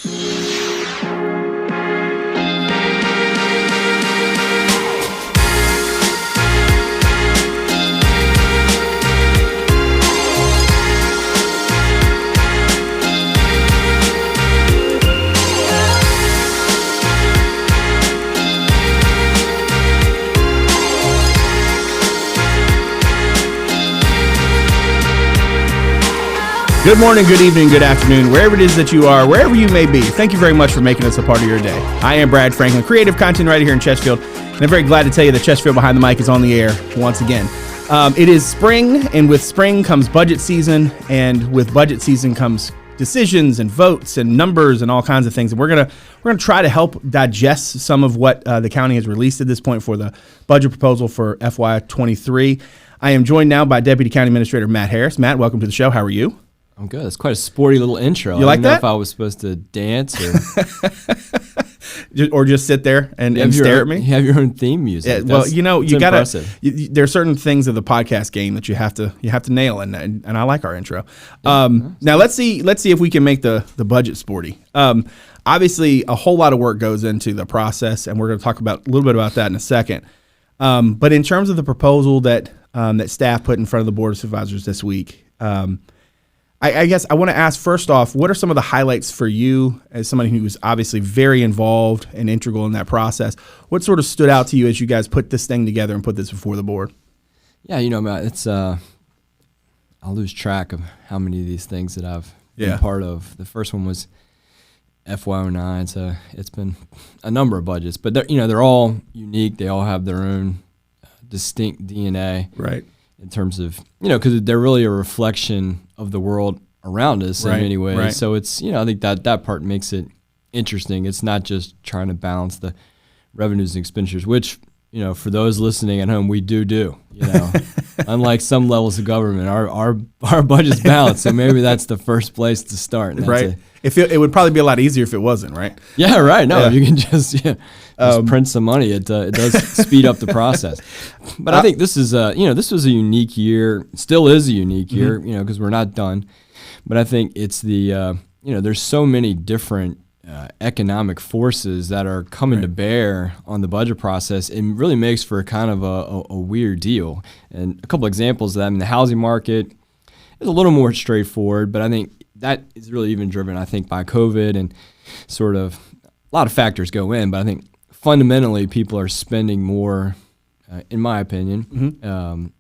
Good morning, good evening, good afternoon, wherever it is that you are, wherever you may be. Thank you very much for making us a part of your day. I am Brad Franklin, creative content writer here in Chesterfield, and I'm very glad to tell you that Chesterfield Behind the Mic is on the air once again. It is spring, and with spring comes budget season, and with budget season comes decisions and votes and numbers and all kinds of things. And we're gonna try to help digest some of what the county has released at this point for the budget proposal for FY2023. I am joined now by Deputy County Administrator Matt Harris. Matt, welcome to the show. How are you? I'm good. It's quite a sporty little intro. You like that? I don't know if I was supposed to dance or just sit there and stare at me. You have your own theme music. Yeah, well, you gotta. There are certain things of the podcast game that you have to nail, and I like our intro. Now let's see if we can make the budget sporty. Obviously, a whole lot of work goes into the process, and we're going to talk about a little bit about that in a second. But in terms of the proposal that staff put in front of the Board of Supervisors this week. I guess I want to ask first off, what are some of the highlights for you as somebody who's obviously very involved and integral in that process? What sort of stood out to you as you guys put this thing together and put this before the board? Yeah, it's I'll lose track of how many of these things that I've been part of. The first one was FY2023, so it's been a number of budgets, but they're all unique. They all have their own distinct DNA. Right. In terms of, because they're really a reflection of the world around us in many ways. Right. So it's, I think that part makes it interesting. It's not just trying to balance the revenues and expenditures, which, for those listening at home, we do. Unlike some levels of government, our budget's balanced. So maybe that's the first place to start. And right. It would probably be a lot easier if it wasn't, right? Yeah, right. No, you can just print some money. It does speed up the process. But I think this is this was a unique year. Still is a unique year, because we're not done. But I think it's the there's so many different economic forces that are coming to bear on the budget process. It really makes for kind of a weird deal. And a couple examples of that. The housing market is a little more straightforward, but I think that is really even driven, I think, by COVID and sort of a lot of factors go in. But I think fundamentally people are spending more, in my opinion, and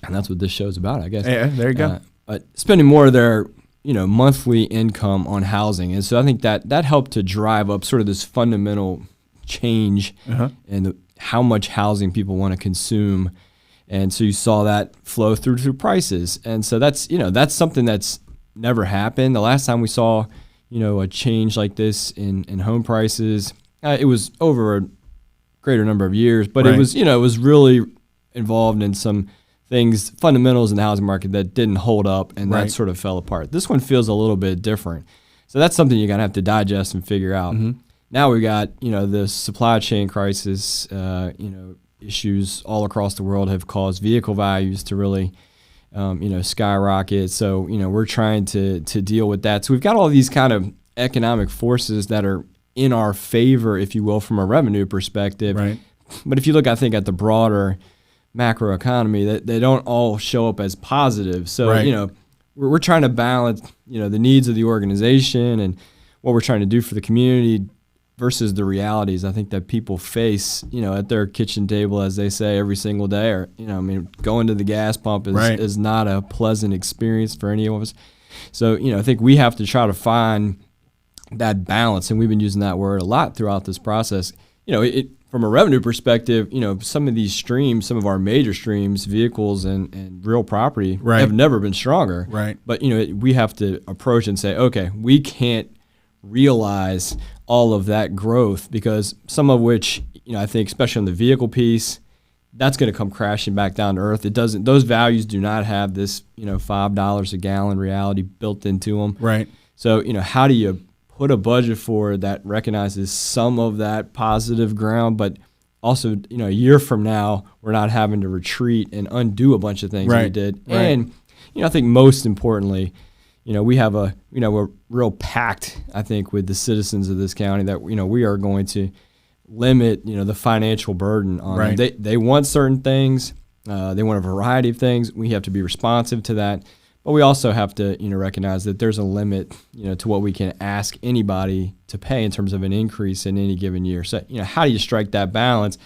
that's what this show's about, I guess. Yeah, there you go. But spending more of their monthly income on housing. And so I think that helped to drive up sort of this fundamental change in how much housing people want to consume. And so you saw that flow through prices. And so that's something that's never happened. The last time we saw, a change like this in home prices, it was over a greater number of years, but it was really involved in some things, fundamentals in the housing market that didn't hold up, and that sort of fell apart. This one feels a little bit different. So that's something you're going to have to digest and figure out. Now we got, the supply chain crisis, issues all across the world have caused vehicle values to really, skyrocket. So, we're trying to deal with that. So we've got all these kind of economic forces that are in our favor, if you will, from a revenue perspective. Right. But if you look, I think, at the broader macro economy, that they don't all show up as positive. So, we're trying to balance, the needs of the organization and what we're trying to do for the community versus the realities I think that people face, at their kitchen table, as they say, every single day. Or, going to the gas pump is not a pleasant experience for any of us. So, I think we have to try to find that balance, and we've been using that word a lot throughout this process. From a revenue perspective, some of these streams, some of our major streams, vehicles and real property, have never been stronger. Right. But, we have to approach and say, okay, we can't realize all of that growth, because some of which, I think, especially on the vehicle piece, that's going to come crashing back down to earth. Those values do not have this, $5 a gallon reality built into them. Right. So, how do you put a budget for that recognizes some of that positive ground, but also, a year from now, we're not having to retreat and undo a bunch of things we did. Right. And, I think most importantly, we're real pact, I think, with the citizens of this county that, we are going to limit, the financial burden on them. They want certain things. They want a variety of things. We have to be responsive to that. But we also have to, recognize that there's a limit, to what we can ask anybody to pay in terms of an increase in any given year. So, how do you strike that balance?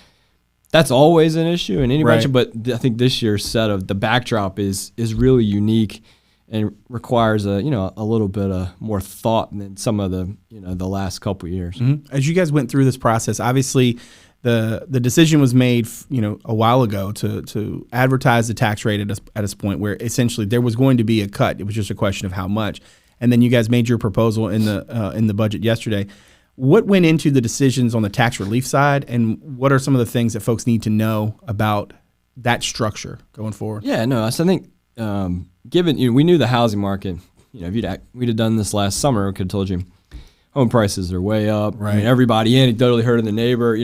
That's always an issue in any budget, but I think this year's set of the backdrop is really unique and requires a little bit of more thought than some of the the last couple of years. Mm-hmm. As you guys went through this process, obviously the decision was made a while ago to advertise the tax rate at a point where essentially there was going to be a cut. It was just a question of how much. And then you guys made your proposal in the budget yesterday. What went into the decisions on the tax relief side, and what are some of the things that folks need to know about that structure going forward? Yeah, no, so I think given we knew the housing market, if we'd have done this last summer, I could have told you home prices are way up. Right. I mean, everybody anecdotally heard of the neighbor,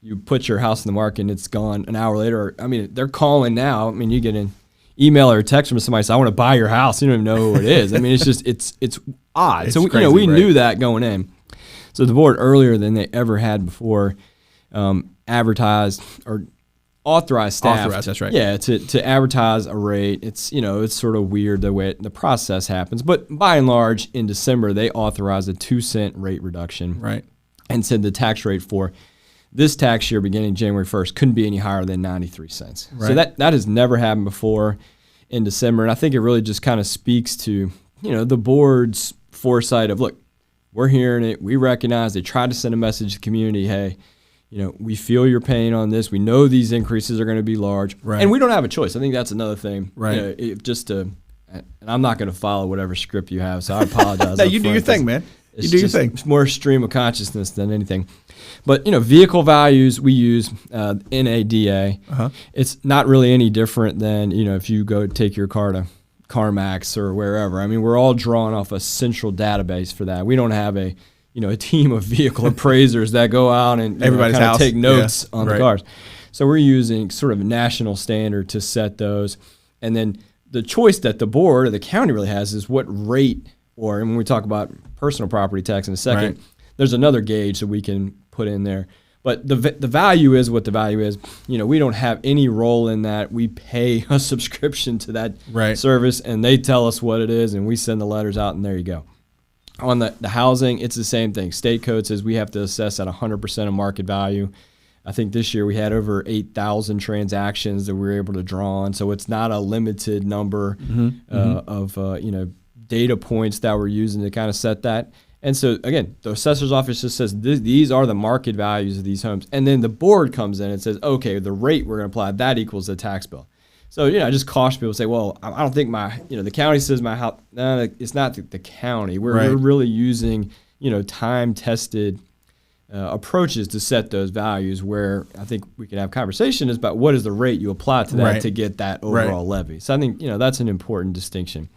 you put your house in the market and it's gone an hour later. I mean, they're calling now. I mean, you get an email or a text from somebody saying, I want to buy your house. You don't even know who it is. I mean, it's just, it's odd. It's so, crazy, we knew that going in. So the board earlier than they ever had before advertised or authorized staff. That's right. Yeah, to advertise a rate. It's, it's sort of weird the way the process happens. But by and large, in December, they authorized a 2-cent rate reduction. Right. And said the tax rate for this tax year beginning January 1st couldn't be any higher than 93 cents. Right. So that has never happened before in December. And I think it really just kind of speaks to, the board's foresight of, look, we're hearing it. We recognize they tried to send a message to the community, hey, we feel your pain on this. We know these increases are going to be large. Right. And we don't have a choice. I think that's another thing. Right. And I'm not going to follow whatever script you have, so I apologize. No, you do your thing, man. You do your thing. It's more stream of consciousness than anything. But, vehicle values, we use NADA. Uh-huh. It's not really any different than, if you go take your car to CarMax or wherever. I mean, we're all drawing off a central database for that. We don't have a team of vehicle appraisers that go out and everybody's kind house. of take notes on the cars. So we're using sort of a national standard to set those. And then the choice that the board or the county really has is what rate, or and when we talk about personal property tax in a second, there's another gauge that we can put in there. But the value is what the value is. We don't have any role in that. We pay a subscription to that service, and they tell us what it is, and we send the letters out, and there you go. On the housing, it's the same thing. State code says we have to assess at 100% of market value. I think this year we had over 8,000 transactions that we were able to draw on, so it's not a limited number of data points that we're using to kind of set that. And so, again, the assessor's office just says these are the market values of these homes. And then the board comes in and says, okay, the rate we're going to apply, that equals the tax bill. So, I just caution people, say, well, I don't think the county says my house. No, it's not the county. We're really using, time-tested approaches to set those values, where I think we can have conversations about what is the rate you apply to that to get that overall levy. So I think, that's an important distinction.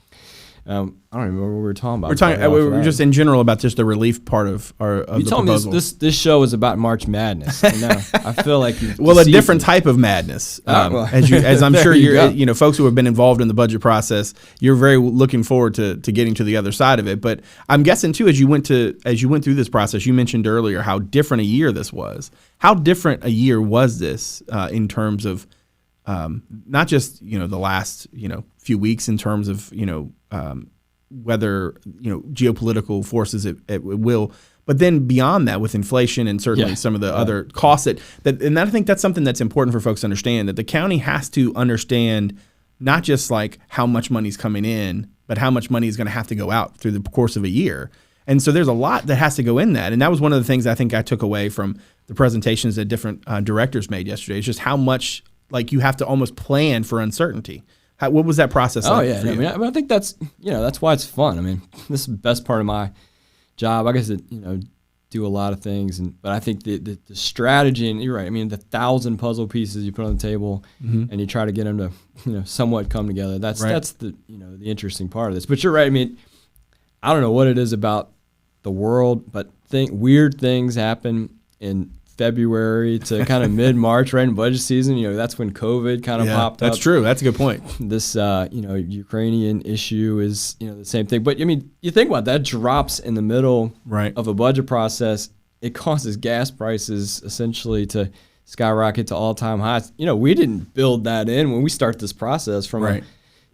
I don't even remember what we were talking about. We were just in general about just the relief part of the proposal. You told me this show is about March Madness. I feel like a different type of madness. As I'm sure you're, folks who have been involved in the budget process, you're very looking forward to getting to the other side of it. But I'm guessing too, as you went through this process, you mentioned earlier how different a year this was. How different a year was this in terms of not just the last few weeks, in terms of whether geopolitical forces at will, but then beyond that with inflation and certainly some of the other costs and I think that's something that's important for folks to understand, that the county has to understand not just like how much money's coming in, but how much money is going to have to go out through the course of a year. And so there's a lot that has to go in that. And that was one of the things I think I took away from the presentations that different directors made yesterday. It's just how much you have to almost plan for uncertainty. What was that process like for you? I think that's that's why it's fun. I mean, this is the best part of my job. I guess do a lot of things, but I think the strategy, and you're right. I mean, the 1,000 puzzle pieces you put on the table, and you try to get them to somewhat come together. That's the the interesting part of this. But you're right. I mean, I don't know what it is about the world, but weird things happen in February to kind of mid-March, right in budget season. That's when COVID kind of popped up. That's true. That's a good point. This, Ukrainian issue is, the same thing. But, you think about that, drops in the middle of a budget process. It causes gas prices essentially to skyrocket to all-time highs. We didn't build that in when we start this process from,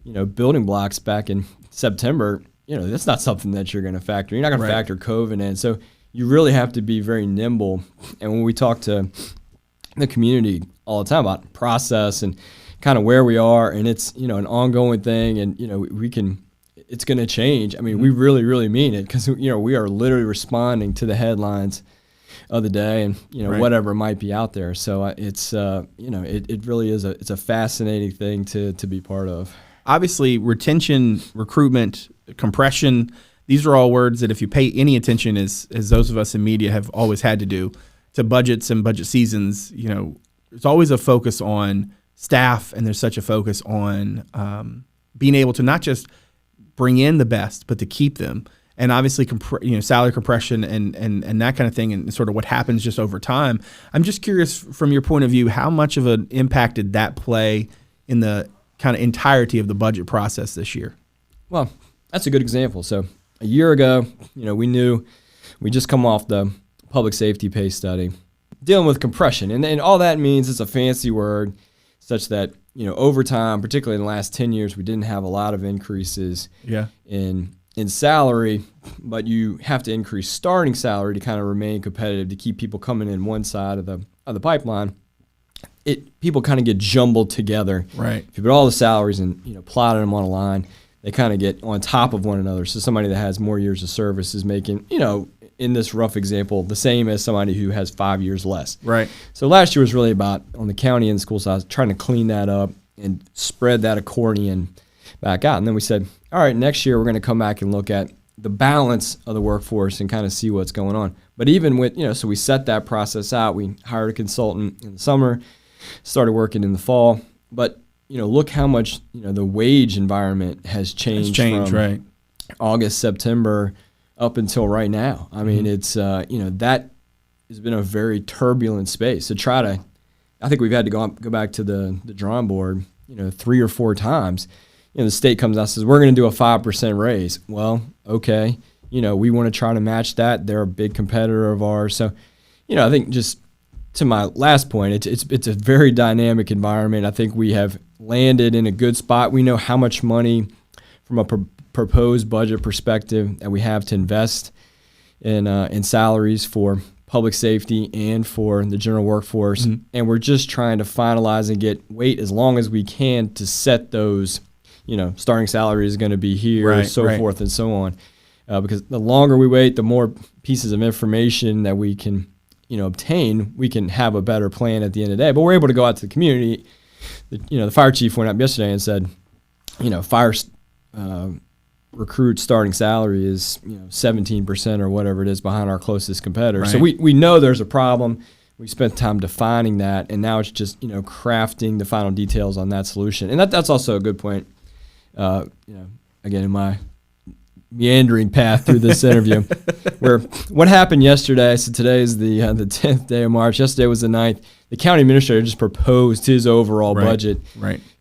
building blocks back in September. That's not something that you're going to factor. You're not going to factor COVID in. So you really have to be very nimble. And when we talk to the community all the time about process and kind of where we are, and it's, an ongoing thing, and, it's going to change. We really, really mean it, because, we are literally responding to the headlines of the day and, whatever might be out there. So it's, it really is it's a fascinating thing to be part of. Obviously, retention, recruitment, compression, these are all words that if you pay any attention, as those of us in media have always had to do, to budgets and budget seasons, there's always a focus on staff, and there's such a focus on being able to not just bring in the best, but to keep them. And obviously, salary compression and that kind of thing, and sort of what happens just over time. I'm just curious, from your point of view, how much of an impact did that play in the kind of entirety of the budget process this year? Well, that's a good example. So a year ago, we knew we just come off the public safety pay study, dealing with compression. And all that means, it's a fancy word, such that, over time, particularly in the last 10 years, we didn't have a lot of increases in salary, but you have to increase starting salary to kind of remain competitive, to keep people coming in one side of the pipeline. People kind of get jumbled together. Right. If you put all the salaries and plotted them on a line, they kind of get on top of one another. So somebody that has more years of service is making, in this rough example, the same as somebody who has 5 years less. Right. So last year was really about, on the county and school side, trying to clean that up and spread that accordion back out. And then we said, all right, next year we're going to come back and look at the balance of the workforce and kind of see what's going on. But even with, so we set that process out. We hired a consultant in the summer, started working in the fall. But, look how much, the wage environment has changed from August, September up until right now. It's, that has been a very turbulent space. So I think we've had to go back to the drawing board, 3 or 4 times. The state comes out and says, we're going to do a 5% raise. Well, okay. We want to try to match that. They're a big competitor of ours. So, I think, just to my last point, it's a very dynamic environment. I think we have landed in a good spot. We know how much money from a proposed budget perspective that we have to invest in salaries for public safety and for the general workforce. Mm-hmm. And we're just trying to finalize and wait as long as we can to set those, starting salary is going to be here, forth and so on. Because the longer we wait, the more pieces of information that we can, obtain, we can have a better plan at the end of the day. But we're able to go out to the community. The fire chief went up yesterday and said, fire recruit starting salary is 17% or whatever it is behind our closest competitor. Right. So we know there's a problem. We spent time defining that, and now it's just crafting the final details on that solution. And that's also a good point. Again, in my meandering path through this interview, where what happened yesterday. So today is the 10th day of March. Yesterday was the 9th. The county administrator just proposed his overall budget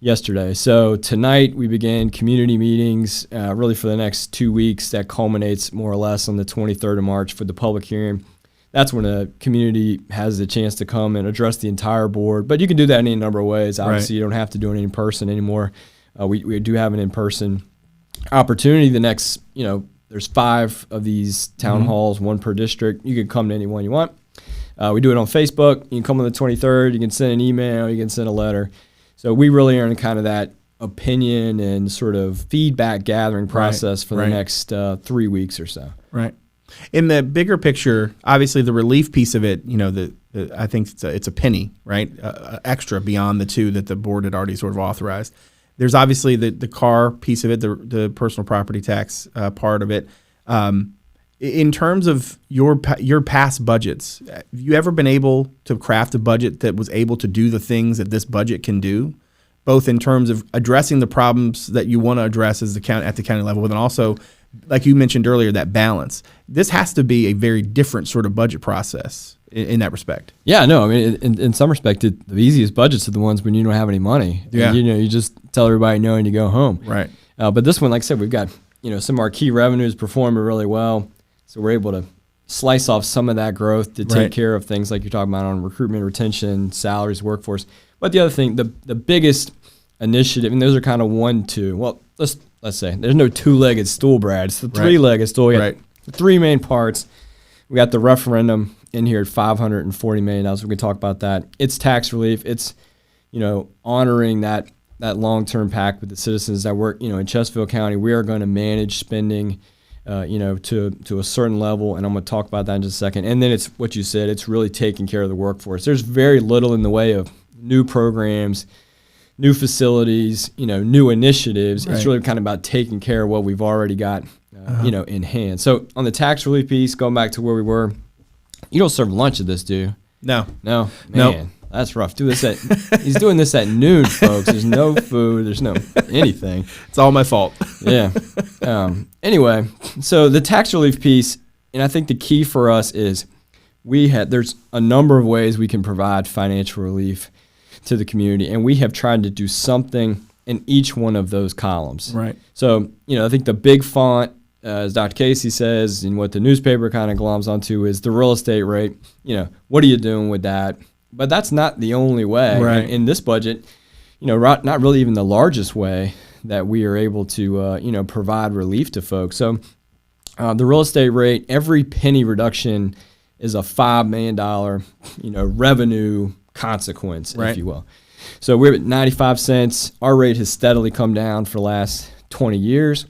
yesterday. So tonight we began community meetings really for the next 2 weeks. That culminates more or less on the 23rd of March for the public hearing. That's when the community has the chance to come and address the entire board. But you can do that in any number of ways. Obviously, you don't have to do it in person anymore. We do have an in-person opportunity. The next, there's 5 of these town halls, 1 per district. You can come to any one you want. We do it on Facebook. You can come on the 23rd. You can send an email. You can send a letter. So we really are in kind of that opinion and sort of feedback gathering process for the next 3 weeks or so. Right. In the bigger picture, obviously the relief piece of it, I think it's a penny, right? Extra beyond the 2 that the board had already sort of authorized. There's obviously the car piece of it, the personal property tax part of it. In terms of your past budgets, have you ever been able to craft a budget that was able to do the things that this budget can do, both in terms of addressing the problems that you want to address at the county level, but then also like you mentioned earlier, that balance. This has to be a very different sort of budget process in that respect. Yeah, no, I mean, in some respect, the easiest budgets are the ones when you don't have any money. Yeah. And, you just tell everybody no and you go home. Right. But this one, like I said, we've got, some of our key revenues performing really well. So we're able to slice off some of that growth to take care of things like you're talking about on recruitment, retention, salaries, workforce. But the other thing, the biggest initiative, and those are kind of 1, 2. Well, let's say there's no two-legged stool, Brad. It's the three-legged stool. We got 3 main parts. We got the referendum in here at $540 million. We can talk about that. It's tax relief. It's, honoring that long-term pact with the citizens that work, in Chesterfield County. We are going to manage spending, to a certain level, and I'm going to talk about that in just a second. And then it's what you said. It's really taking care of the workforce. There's very little in the way of new programs, new facilities, new initiatives. It's really kind of about taking care of what we've already got, in hand. So on the tax relief piece, going back to where we were, you don't serve lunch at this, do you? No. Man, nope. That's rough. He's doing this at noon, folks. There's no food. There's no anything. It's all my fault. Yeah. Anyway, so the tax relief piece, and I think the key for us is there's a number of ways we can provide financial relief to the community, and we have tried to do something in each one of those columns. Right. So, I think the big font, as Dr. Casey says, and what the newspaper kind of gloms onto is the real estate rate. What are you doing with that? But that's not the only way. Right. In this budget, not really even the largest way that we are able to, provide relief to folks. So the real estate rate, every penny reduction is a $5 million, revenue consequence, if you will. So we're at 95 cents. Our rate has steadily come down for the last 20 years,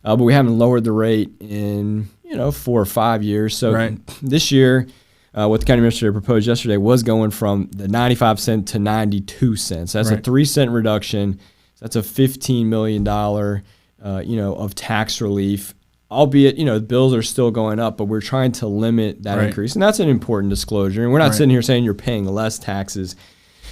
but we haven't lowered the rate in, 4 or 5 years. So this year, what the county administrator proposed yesterday was going from the 95 cent to 92 cents. That's a 3 cent reduction. That's a $15 million, of tax relief. Albeit, the bills are still going up, but we're trying to limit that increase. And that's an important disclosure. And we're not sitting here saying you're paying less taxes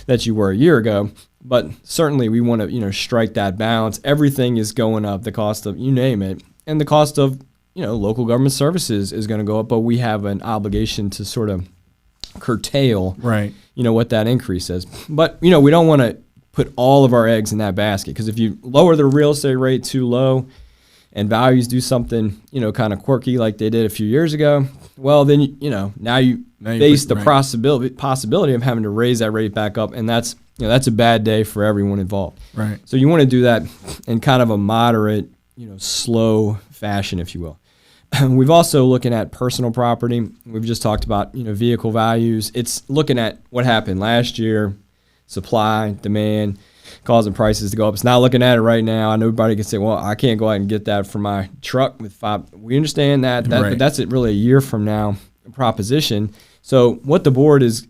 that you were a year ago, but certainly we want to, strike that balance. Everything is going up, the cost of, you name it, and the cost of, local government services is going to go up, but we have an obligation to sort of curtail, what that increase is. But, we don't want to put all of our eggs in that basket, because if you lower the real estate rate too low and values do something, kind of quirky like they did a few years ago, well, then, now you face the possibility of having to raise that rate back up, and that's a bad day for everyone involved. Right. So you want to do that in kind of a moderate, slow fashion, if you will. We've also looking at personal property. We've just talked about, vehicle values. It's looking at what happened last year, supply, demand, causing prices to go up. It's not looking at it right now. I know everybody can say, well, I can't go out and get that for my truck with 5. We understand that, but that's really a year from now proposition. So what the board is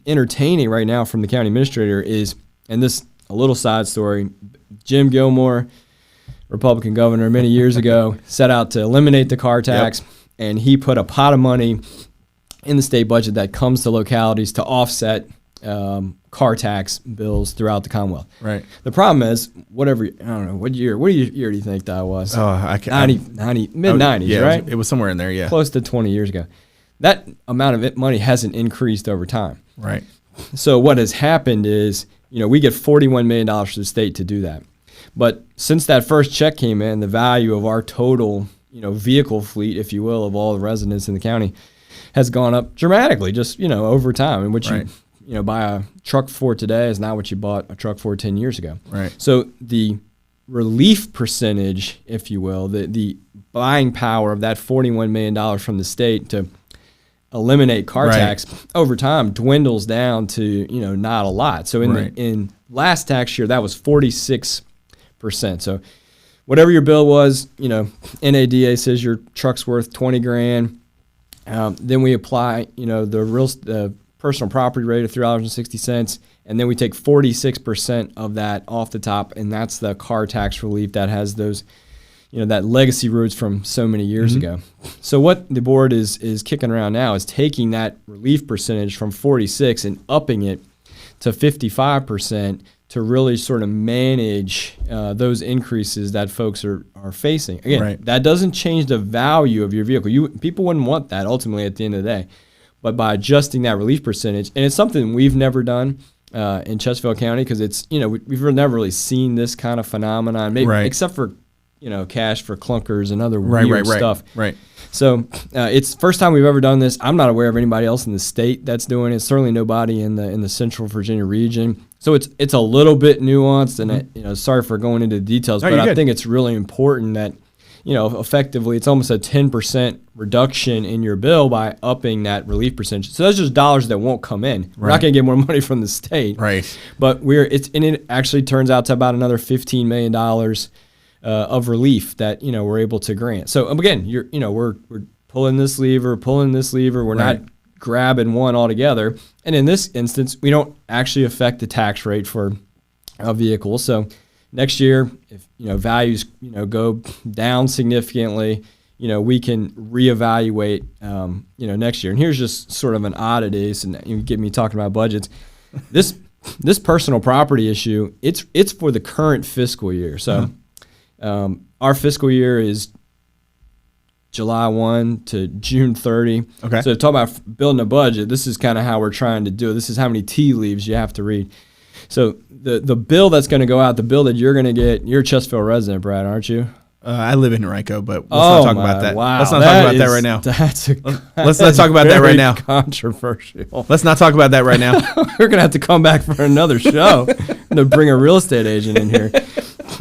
entertaining right now from the county administrator is, and this a little side story, Jim Gilmore, Republican governor many years ago, set out to eliminate the car tax, and he put a pot of money in the state budget that comes to localities to offset car tax bills throughout the Commonwealth. Right. The problem is, I don't know, what year do you think that was? Oh, I can't. Mid-90s, right? It was somewhere in there, yeah. Close to 20 years ago. That amount of money hasn't increased over time. Right. So what has happened is, we get $41 million from the state to do that. But since that first check came in, the value of our total, vehicle fleet, if you will, of all the residents in the county has gone up dramatically just, over time, in which you buy a truck for today is not what you bought a truck for 10 years ago. Right. So the relief percentage, if you will, the buying power of that $41 million from the state to eliminate car tax over time dwindles down to, not a lot. So in last tax year, that was 46%. So whatever your bill was, NADA says your truck's worth $20,000. Then we apply, the personal property rate of $3.60, and then we take 46% of that off the top, and that's the car tax relief that has those, that legacy roots from so many years ago. So what the board is kicking around now is taking that relief percentage from 46 and upping it to 55% to really sort of manage those increases that folks are facing. Again, that doesn't change the value of your vehicle. People wouldn't want that ultimately at the end of the day. But by adjusting that relief percentage, and it's something we've never done in Chesterfield County, because it's, we've never really seen this kind of phenomenon, maybe except for, cash for clunkers and other weird stuff. Right. So it's the first time we've ever done this. I'm not aware of anybody else in the state that's doing it. Certainly nobody in the Central Virginia region. So it's a little bit nuanced, and sorry for going into the details, but I think it's really important that effectively it's almost a 10% reduction in your bill by upping that relief percentage. So that's just dollars that won't come in. We're not going to get more money from the state, but it actually turns out to about another $15 million of relief that we're able to grant. So again, we're pulling this lever. We're not grabbing one altogether. And in this instance, we don't actually affect the tax rate for a vehicle. So next year, if values go down significantly, we can reevaluate next year. And here's just sort of an oddity, and you get me talking about budgets. This personal property issue, it's for the current fiscal year. So our fiscal year is July 1 to June 30. Okay. So talk about building a budget, this is kind of how we're trying to do it. This is how many tea leaves you have to read. So the bill that's going to go out, the bill that you're going to get, you're a Chesterfield resident, Brad, aren't you? I live in Henrico, but let's not talk about that. Wow. Let's not talk about that right now. Let's not talk about that right now. Controversial. Let's not talk about that right now. We're going to have to come back for another show to bring a real estate agent in here.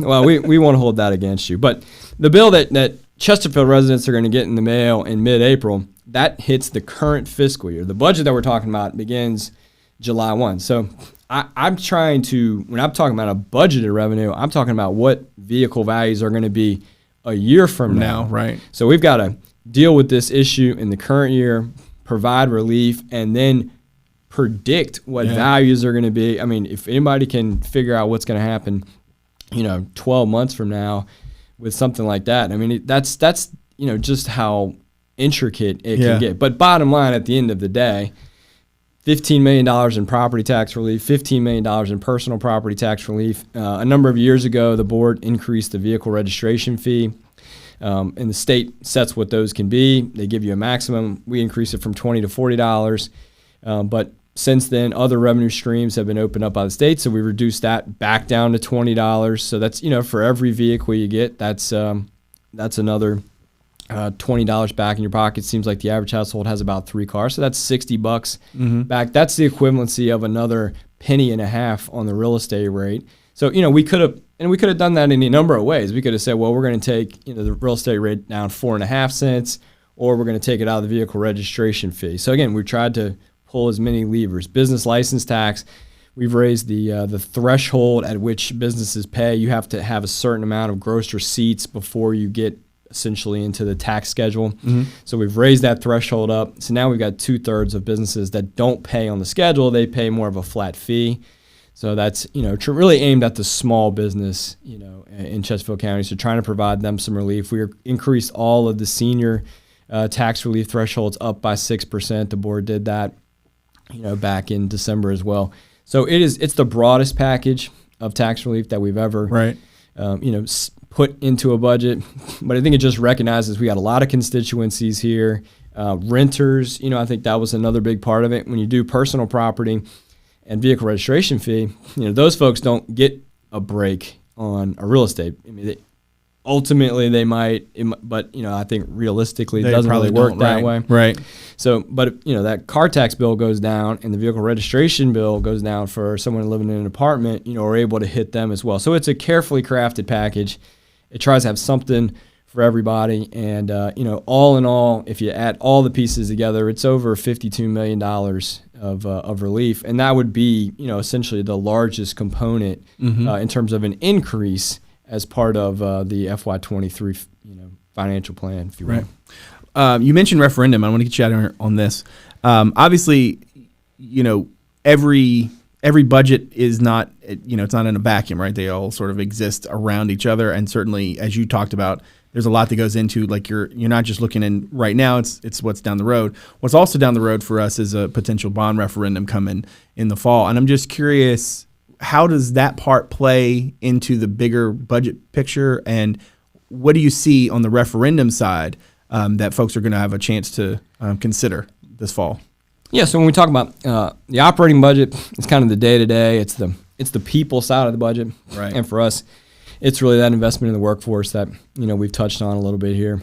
Well, we won't hold that against you. But the bill that Chesterfield residents are going to get in the mail in mid-April, that hits the current fiscal year. The budget that we're talking about begins July 1. So I'm trying to, when I'm talking about a budgeted revenue, I'm talking about what vehicle values are going to be a year from now. Right. So we've got to deal with this issue in the current year, provide relief, and then predict what values are going to be. I mean, if anybody can figure out what's going to happen, 12 months from now with something like that, I mean, that's just how intricate it can get. But bottom line, at the end of the day, $15 million in property tax relief, $15 million in personal property tax relief. A number of years ago, the board increased the vehicle registration fee, and the state sets what those can be. They give you a maximum. We increased it from $20 to $40, but since then, other revenue streams have been opened up by the state, so we reduced that back down to $20. So that's, for every vehicle you get, that's another $20 back in your pocket. Seems like the average household has about 3 cars, so that's $60 back. That's the equivalency of another $0.015 on the real estate rate. So we could have done that in a number of ways. We could have said, well, we're going to take the real estate rate down 4.5 cents, or we're going to take it out of the vehicle registration fee. So again, we tried to pull as many levers. Business license tax, we've raised the threshold at which businesses pay. You have to have a certain amount of gross receipts before you get essentially into the tax schedule. So we've raised that threshold up. So now we've got 2/3 of businesses that don't pay on the schedule. They pay more of a flat fee. So that's, really aimed at the small business, in Chesterfield County. So trying to provide them some relief. We increased all of the senior tax relief thresholds up by 6%. The board did that, back in December as well. So it's the broadest package of tax relief that we've ever, put into a budget, but I think it just recognizes we got a lot of constituencies here. Renters, I think that was another big part of it. When you do personal property and vehicle registration fee, those folks don't get a break on a real estate. I mean, ultimately they might, but I think realistically it doesn't really work that way. Right. So, but that car tax bill goes down and the vehicle registration bill goes down for someone living in an apartment. We're able to hit them as well. So it's a carefully crafted package. It tries to have something for everybody, and all in all, if you add all the pieces together, it's over $52 million of relief, and that would be essentially the largest component in terms of an increase as part of the FY2023 financial plan, if you will. Right. You mentioned referendum. I want to get you out here on this. Obviously, every budget is not, it's not in a vacuum, right? They all sort of exist around each other. And certainly, as you talked about, there's a lot that goes into, like, you're not just looking in right now, it's what's down the road. What's also down the road for us is a potential bond referendum coming in the fall. And I'm just curious, how does that part play into the bigger budget picture? And what do you see on the referendum side that folks are going to have a chance to consider this fall? Yeah, so when we talk about the operating budget, it's kind of the day-to-day. It's the people side of the budget. Right. And for us, it's really that investment in the workforce that, we've touched on a little bit here.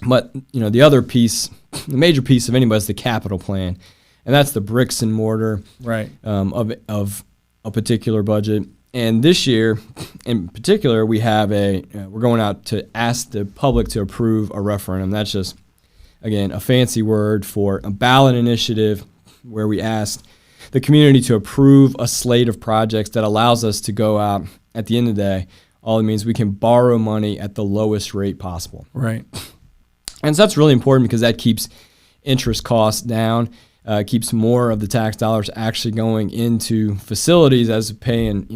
But, the other piece, the major piece of anybody is the capital plan. And that's the bricks and mortar right. Of a particular budget. And this year, in particular, we have we're going out to ask the public to approve a referendum. That's just, again, a fancy word for a ballot initiative where we ask the community to approve a slate of projects that allows us to go out at the end of the day. All it means we can borrow money at the lowest rate possible. Right. And so that's really important because that keeps interest costs down. Keeps more of the tax dollars actually going into facilities as paying,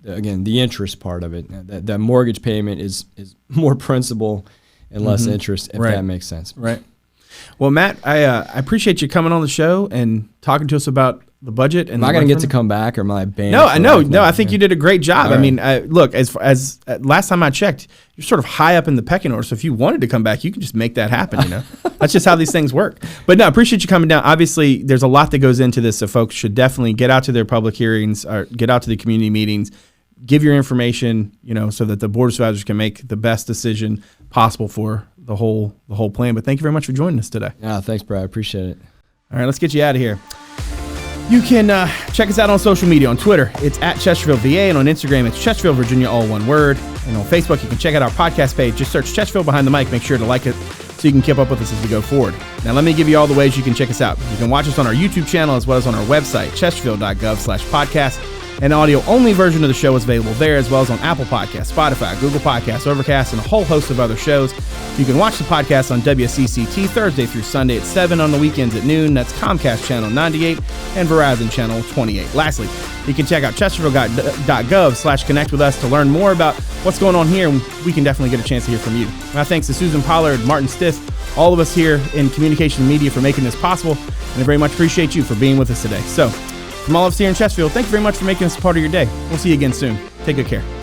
again, the interest part of it. That mortgage payment is more principal and less interest, if that makes sense. Right. Well, Matt, I appreciate you coming on the show and talking to us about the budget. And am I going to get to come back, or am I banned? No, I think you did a great job. All I mean, look, as last time I checked, you're sort of high up in the pecking order. So if you wanted to come back, you can just make that happen. That's just how these things work. But no, I appreciate you coming down. Obviously, there's a lot that goes into this, so folks should definitely get out to their public hearings or get out to the community meetings. Give your information, so that the board of supervisors can make the best decision possible for the whole plan. But thank you very much for joining us today. Yeah, thanks, Brad. I appreciate it. All right, let's get you out of here. You can check us out on social media. On Twitter, it's at Chesterfield VA, and on Instagram, it's Chesterfield Virginia, all one word. And on Facebook, you can check out our podcast page. Just search Chesterfield Behind the Mic. Make sure to like it so you can keep up with us as we go forward. Now, let me give you all the ways you can check us out. You can watch us on our YouTube channel as well as on our website, Chesterfield.gov/podcast. An audio-only version of the show is available there, as well as on Apple Podcasts, Spotify, Google Podcasts, Overcast, and a whole host of other shows. You can watch the podcast on WCCT Thursday through Sunday at 7, on the weekends at noon. That's Comcast Channel 98 and Verizon Channel 28. Lastly, you can check out Chesterfield.gov/connect with us to learn more about what's going on here, and we can definitely get a chance to hear from you. My thanks to Susan Pollard, Martin Stith, all of us here in communication media for making this possible, and I very much appreciate you for being with us today. So, from all of us here in Chesterfield, thank you very much for making us a part of your day. We'll see you again soon. Take good care.